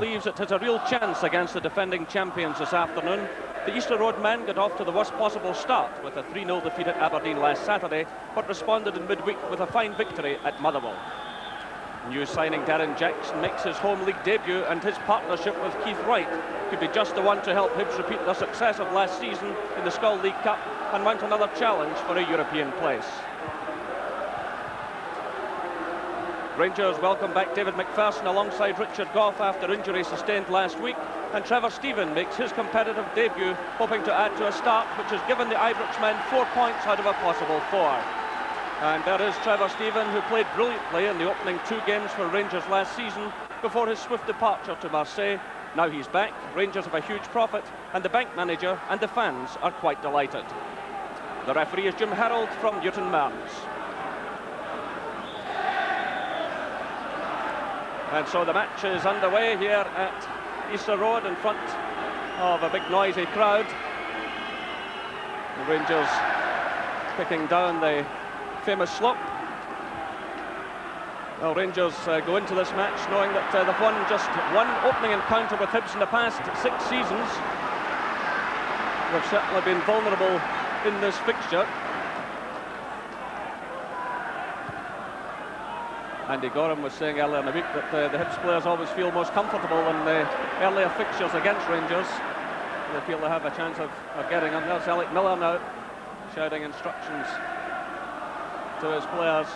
believes it has a real chance against the defending champions this afternoon. The Easter Road men got off to the worst possible start with a 3-0 defeat at Aberdeen last Saturday, but responded in midweek with a fine victory at Motherwell. New signing Darren Jackson makes his home league debut, and his partnership with Keith Wright could be just the one to help Hibs repeat their success of last season in the Skull League Cup and mount another challenge for a European place. Rangers welcome back David McPherson alongside Richard Gough after injury sustained last week, and Trevor Stephen makes his competitive debut, hoping to add to a start which has given the Ibrox men 4 points out of a possible 4. And there is Trevor Stephen, who played brilliantly in the opening 2 games for Rangers last season before his swift departure to Marseille. Now he's back, Rangers have a huge profit, and the bank manager and the fans are quite delighted. The referee is Jim Harold from Newton Mearns. And so the match is underway here at Easter Road in front of a big noisy crowd. The Rangers kicking down the famous slope. Well, Rangers go into this match knowing that they've won just one opening encounter with Hibs in the past 6 seasons. They've certainly been vulnerable in this fixture. Andy Gorham was saying earlier in the week that the Hibs players always feel most comfortable in the earlier fixtures against Rangers. They feel they have a chance of getting them. There's Alec Miller now shouting instructions to his players.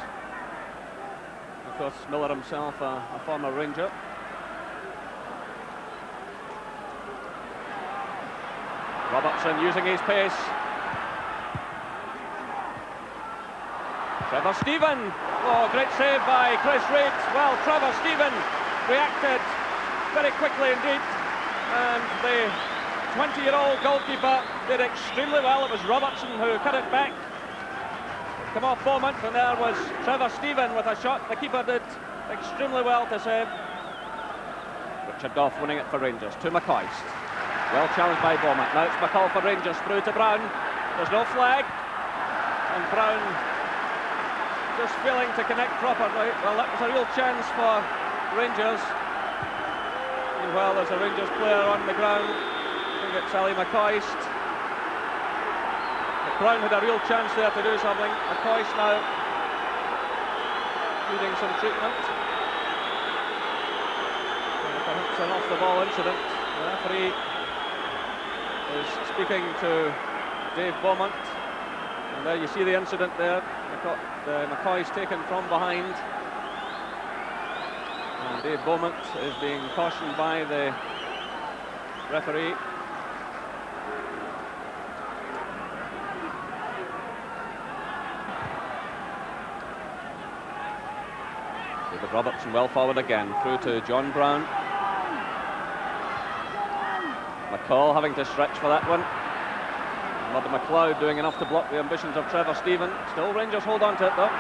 Of course, Miller himself a former Ranger. Robertson using his pace. Trevor Stephen. Oh, great save by Chris Reid. Well, Trevor Stephen reacted very quickly indeed, and the 20-year-old goalkeeper did extremely well. It was Robertson who cut it back. Come off Beaumont, and there was Trevor Stephen with a shot. The keeper did extremely well to save. Richard Gough winning it for Rangers to McCoist. Well challenged by Beaumont. Now it's McCall for Rangers, through to Brown. There's no flag, and Brown just failing to connect properly. Well, that was a real chance for Rangers. Meanwhile, there's a Rangers player on the ground. I think it's Ali McCoist. But Brown had a real chance there to do something. McCoist now needing some treatment. Perhaps an off-the-ball incident. The referee is speaking to Dave Beaumont. And there you see the incident there. McCoy's taken from behind, and Dave Beaumont is being cautioned by the referee. David Robertson well forward again, through to John Brown. McCall having to stretch for that one. Murdo McLeod doing enough to block the ambitions of Trevor Stephen. Still Rangers hold on to it though.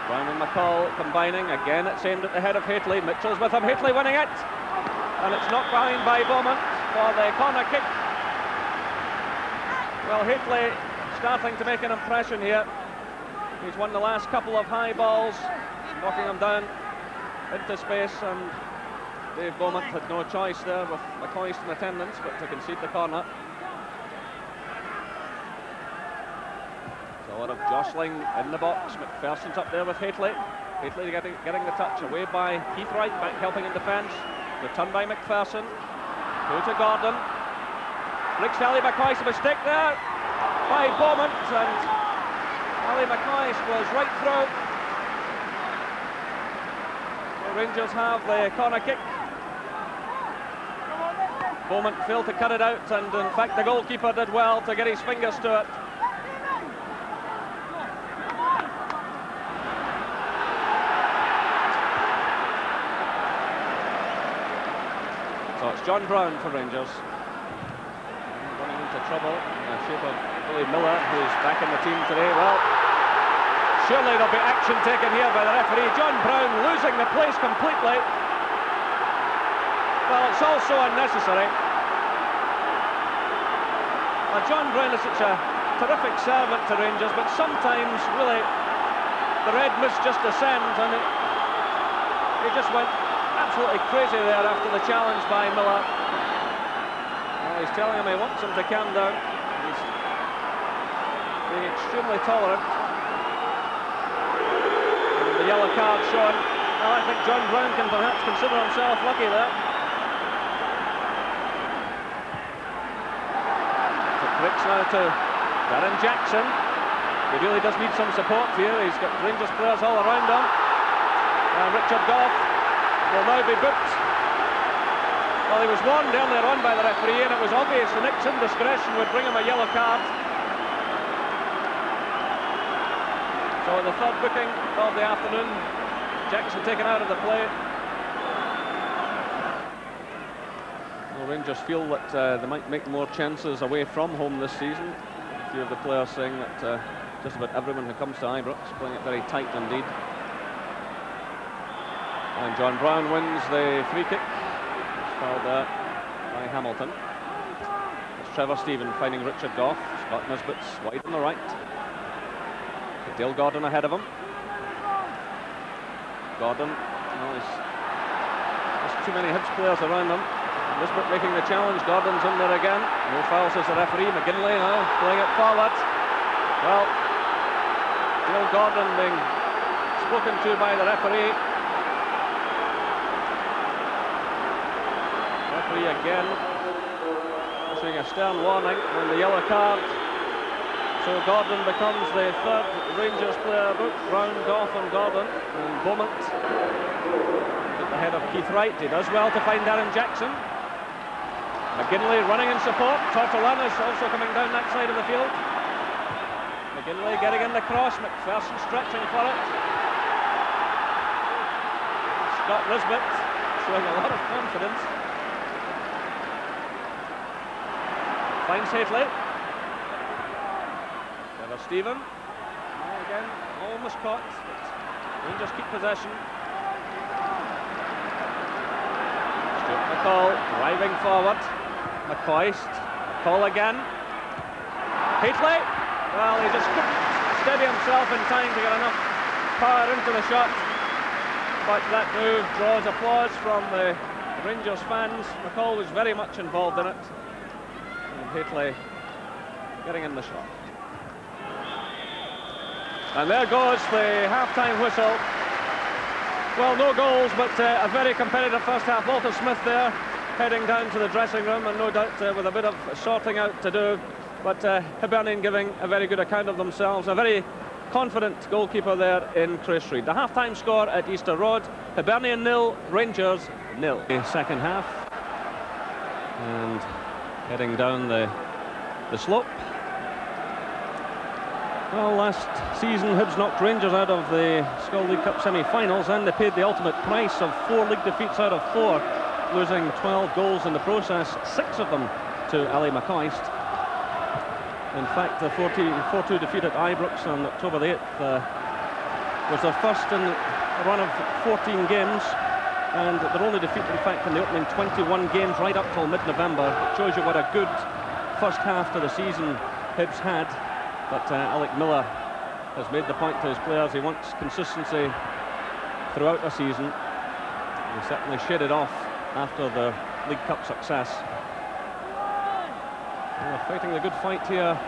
Brown and McCall combining. Again it's aimed at the head of Hateley. Mitchell's with him. Hateley winning it. And it's knocked behind by Beaumont for the corner kick. Well, Hateley starting to make an impression here. He's won the last couple of high balls, knocking them down into space, and Dave Beaumont had no choice there with McCoist in attendance but to concede the corner. So a lot of jostling in the box. McPherson's up there with Hateley. Hateley getting the touch, away by Keith Wright, back helping in defence. Return by McPherson. Through to Gordon. Breaks Ali McCoist, a mistake there by Beaumont, and Ali McCoist was right through. The Rangers have the corner kick. Beaumont failed to cut it out, and in fact the goalkeeper did well to get his fingers to it. So it's John Brown for Rangers. Running into trouble in the shape of Billy Miller, who's back in the team today. Well, surely there'll be action taken here by the referee. John Brown losing the place completely. Well, it's also unnecessary. John Brown is such a terrific servant to Rangers, but sometimes, really, the red mist just descends, and He just went absolutely crazy there after the challenge by Miller. Well, he's telling him he wants him to calm down. He's being extremely tolerant. And the yellow card shown. Well, I think John Brown can perhaps consider himself lucky there. It breaks now to Darren Jackson. He really does need some support here. He's got Rangers players all around him. And Richard Gough will now be booked. Well, he was warned earlier on by the referee, and it was obvious the next indiscretion would bring him a yellow card. So the third booking of the afternoon, Jackson taken out of the play. Well, Rangers feel that they might make more chances away from home this season. A few of the players saying that just about everyone who comes to Ibrox playing it very tight indeed. And John Brown wins the free kick. It's fouled there by Hamilton. It's Trevor Stephen finding Richard Gough. Scott Nisbet's wide on the right. Dale Gordon ahead of him. Gordon, well, there's too many Hibs players around him. Nisbet making the challenge. Gordon's in there again. No foul, says the referee. McGinley now playing it forward. Well, Dale Gordon being spoken to by the referee. Referee again issuing a stern warning on the yellow card. So Gordon becomes the third Rangers player booked. Brown, Gough and Gordon. And Beaumont at the head of Keith Wright. He does well to find Darren Jackson. McGinley running in support. Tortola's also coming down that side of the field. McGinley getting in the cross. McPherson stretching for it. Scott Nisbet showing a lot of confidence. Finds Hateley. Trevor Stephen. Again, almost caught. Rangers keep possession. Stuart McCall driving forward. McCoist. McCall again. Hateley. Well, he just couldn't steady himself in time to get enough power into the shot. But that move draws applause from the Rangers fans. McCall was very much involved in it. And Hateley getting in the shot. And there goes the half-time whistle. Well, no goals, but a very competitive first half. Walter Smith there, heading down to the dressing room, and no doubt with a bit of sorting out to do. But Hibernian giving a very good account of themselves. A very confident goalkeeper there in Chris Reid. The half-time score at Easter Road, Hibernian 0, Rangers 0. The second half. And heading down the slope. Well, last season Hibs knocked Rangers out of the Scotland League Cup semi-finals, and they paid the ultimate price of 4 league defeats out of 4, losing 12 goals in the process, 6 of them to Ali McCoist. In fact, the 4-2 defeat at Ibrox on October the 8th was their first in a run of 14 games, and their only defeat, in fact, in the opening 21 games right up till mid-November. It shows you what a good first half to the season Hibs had. But Alec Miller has made the point to his players. He wants consistency throughout the season. He certainly shed it off after the League Cup success. They're fighting a good fight here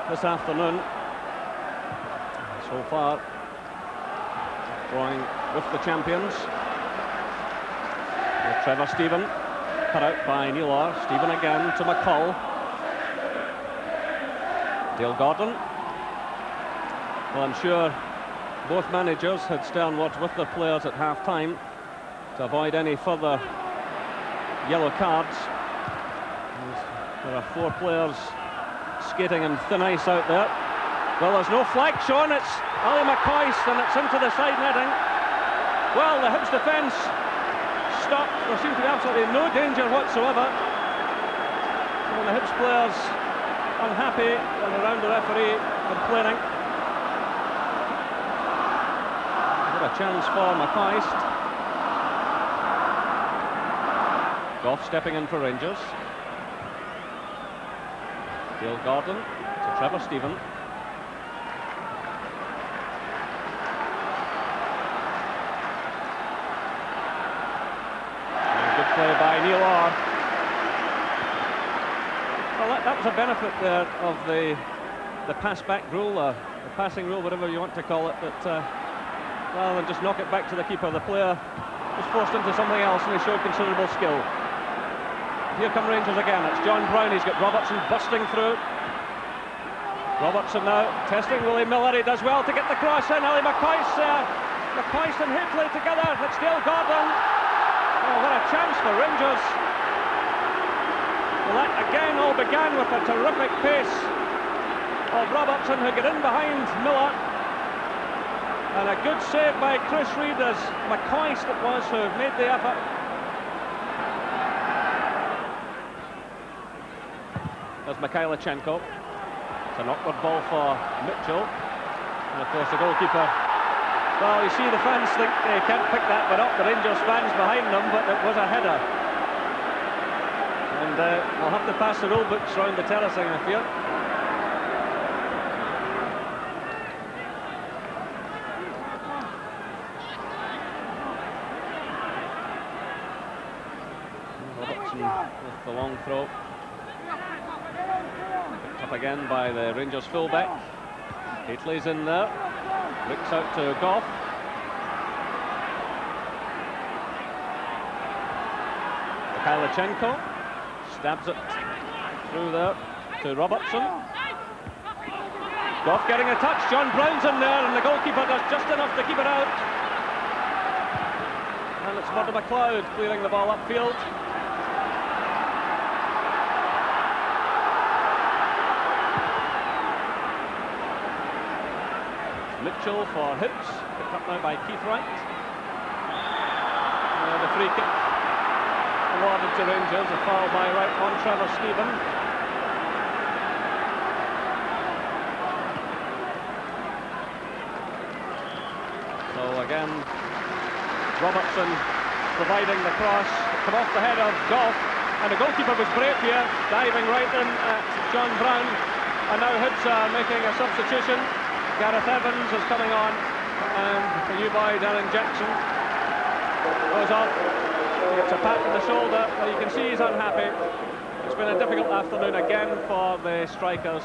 this afternoon. So far, drawing with the champions. With Trevor Stephen, cut out by Neil Orr. Stephen again to McCall. Dale Gordon. Well, I'm sure both managers had stern words with their players at half-time to avoid any further yellow cards. There are 4 players skating in thin ice out there. Well, there's no flag shown. It's Ali McCoist, and it's into the side netting. Well, the Hibs defence stopped. There seemed to be absolutely no danger whatsoever. And the Hibs players unhappy and around the referee complaining. What a chance for McCoist. Gough stepping in for Rangers. Dale Gordon to Trevor Stephen. play by Neil Orr. Well, that was a benefit there of the pass-back rule, the passing rule, whatever you want to call it, but rather than just knock it back to the keeper, the player was forced into something else, and he showed considerable skill. Here come Rangers again. It's John Brown. He's got Robertson busting through. Robertson now testing Willie Miller. He does well to get the cross in. Ali McCoy's there. McCoy's and Hitley together. It's Dale Gordon. Oh, what a chance for Rangers. Well, that again all began with a terrific pace of Robertson, who got in behind Miller. And a good save by Chris Reid, as McCoy it was who made the effort. There's Mikhailichenko. It's an awkward ball for Mitchell. And of course the goalkeeper, well, you see the fans think they can't pick that one up, the Rangers fans behind them, but it was a header. And we'll have to pass the rule books round the terracing, I fear. Robertson with the long throw. Picked up again by the Rangers fullback. Hitley's in there. Looks out to Goff. Mikhailichenko stabs it through there to Robertson. Goff getting a touch. John Brown's in there, and the goalkeeper does just enough to keep it out. And it's Murdo McLeod clearing the ball upfield. Mitchell for Hibs, picked up now by Keith Wright. The free kick awarded to Rangers, a foul by Wright on Trevor Stephen. So again, Robertson providing the cross, come off the head of Goff, and the goalkeeper was brave here, diving right in at John Brown, and now Hibs are making a substitution. Gareth Evans is coming on, and the new boy Darren Jackson goes off. He gets a pat on the shoulder, but you can see he's unhappy. It's been a difficult afternoon again for the strikers.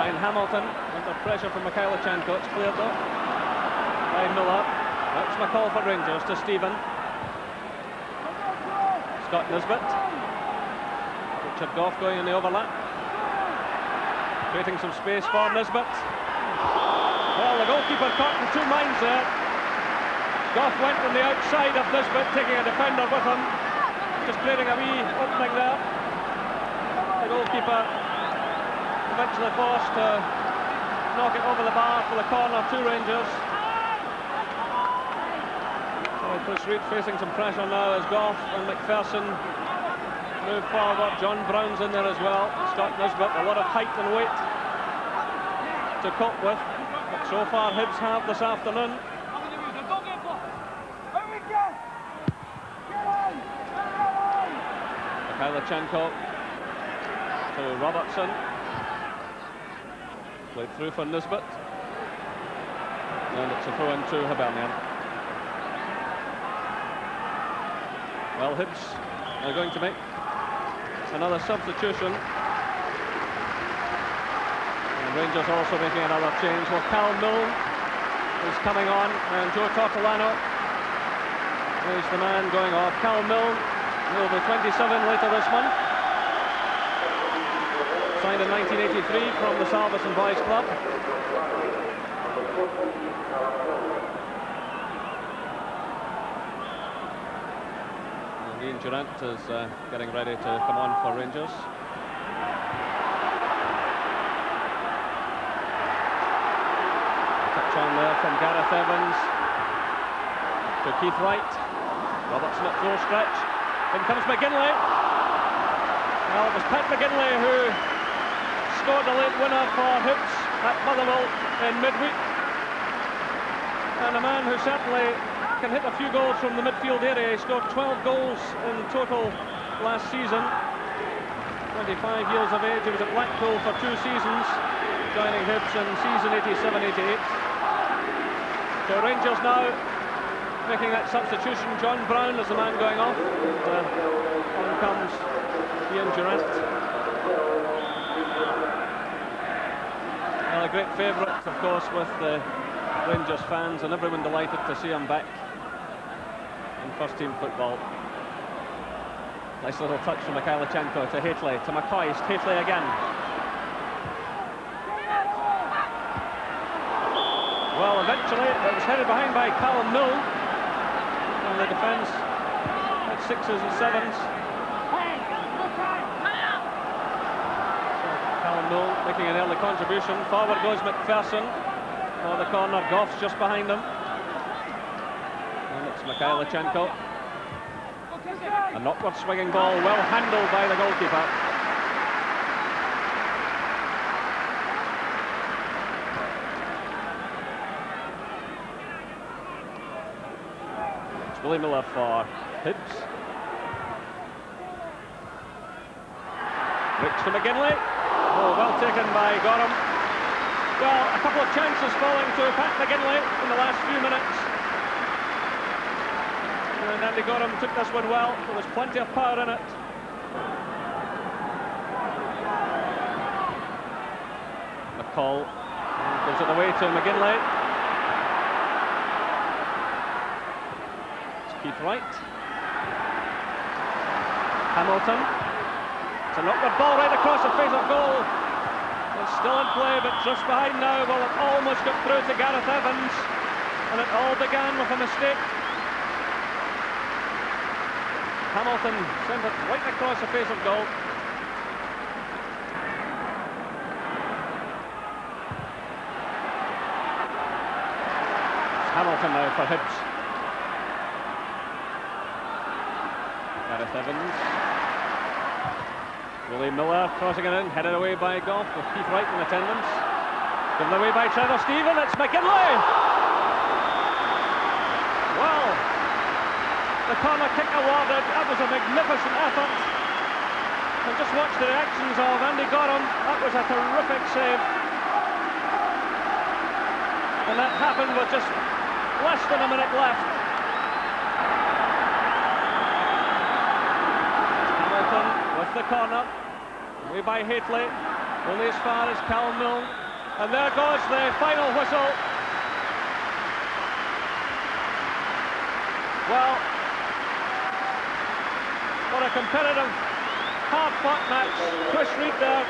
Ryan Hamilton under pressure from Mikhailichenko. It's cleared though by Miller. That's McCall for Rangers to Stephen. Scott Nisbet. Richard Goff going in the overlap, creating some space for Nisbet. Well, the goalkeeper caught in two minds there. Goff went on the outside of Nisbet, taking a defender with him, just creating a wee opening there. The goalkeeper eventually forced to knock it over the bar for the corner to Rangers. So Chris Reid facing some pressure now as Goff and McPherson move forward. John Brown's in there as well. Scott Nisbet, a lot of height and weight to cope with, but so far Hibs have this afternoon. Mikhailichenko to Robertson, played through for Nisbet, and it's a throw in to Hibernian. Well, Hibs are going to make another substitution, and Rangers also making another change. Well, Cal Milne is coming on, and Joe Tortolano is the man going off. Cal Milne will be 27 later this month. Signed in 1983 from the Salvesen Boys Club. Ian Durant is getting ready to come on for Rangers. A touch on there from Gareth Evans to Keith Wright. Robertson at full stretch. In comes McGinley. Well, it was Pat McGinley who scored the late winner for Hibs at Motherwell in midweek. And a man who certainly can hit a few goals from the midfield area. He scored 12 goals in total last season. 25 years of age. He was at Blackpool for 2 seasons, joining Hibs in season 87-88. So Rangers now making that substitution. John Brown is the man going off. On comes Ian Durant. Well, a great favourite, of course, with the Rangers fans, and everyone delighted to see him back in first-team football. Nice little touch from Mikhailichenko to Hateley, to McCoist. Hateley again. Well, eventually it was headed behind by Callum Milne, and the defence at 6s and 7s. So Callum Milne making an early contribution. Forward goes McPherson. Oh, the corner, Goff's just behind him. And it's Mikhailichenko. An upward swinging ball, well handled by the goalkeeper. It's Willie Miller for Hibs. Ricks to McGinley. Oh, well taken by Gorham. Well, a couple of chances falling to Pat McGinley in the last few minutes. And Andy Gorham took this one well. There was plenty of power in it. McCall gives it away to McGinley. It's Keith Wright. Hamilton. It's an upward ball right across the face of goal. It's still in play, but just behind now. Well, it almost got through to Gareth Evans. And it all began with a mistake. Hamilton sent it right across the face of goal. It's Hamilton now for Hibs. Gareth Evans. Willie Miller crossing it in, headed away by Goff with Keith Wright in attendance. Given away by Trevor Stephen, it's McGinley! Well, the corner kick awarded. That was a magnificent effort. And just watch the reactions of Andy Gorham. That was a terrific save. And that happened with just less than a minute left. Hamilton with the corner. Away by Hateley. Only as far as Callum Milne. And there goes the final whistle. Well, what a competitive, hard-fought match. Chris Reid there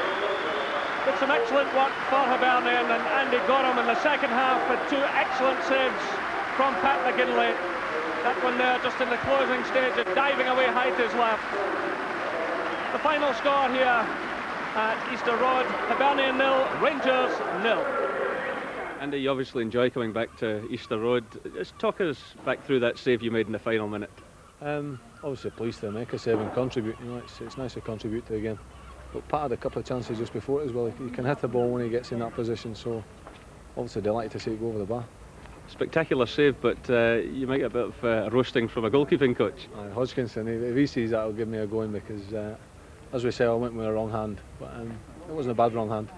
did some excellent work for Hibernian, and Andy Gorham in the second half had two excellent saves from Pat McGinley. That one there just in the closing stage, diving away high to his left. The final score here at Easter Road, Hibernian 0, Rangers 0. Andy, you obviously enjoy coming back to Easter Road. Just talk us back through that save you made in the final minute. Obviously pleased to make a save and contribute. You know, it's nice to contribute to the game. But Pat had a couple of chances just before it as well. He can hit the ball when he gets in that position, so obviously delighted to see it go over the bar. Spectacular save, but you might get a bit of roasting from a goalkeeping coach. Hodgkinson, if he sees that, he'll give me a going, because as we say, I went with a wrong hand, but it wasn't a bad wrong hand.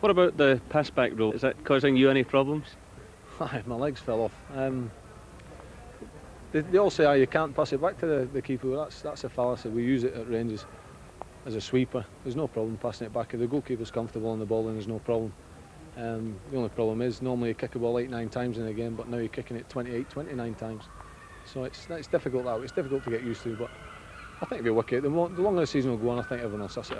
What about the pass back rule? Is that causing you any problems? My legs fell off. They all say, you can't pass it back to the keeper. That's a fallacy. We use it at Rangers as a sweeper. There's no problem passing it back. If the goalkeeper's comfortable on the ball, then there's no problem. The only problem is, normally you kick a ball 8-9 times in a game, but now you're kicking it 28-29 times. So it's difficult. It's difficult to get used to, but I think it'll be okay. The longer the season will go on, I think everyone will suss it out.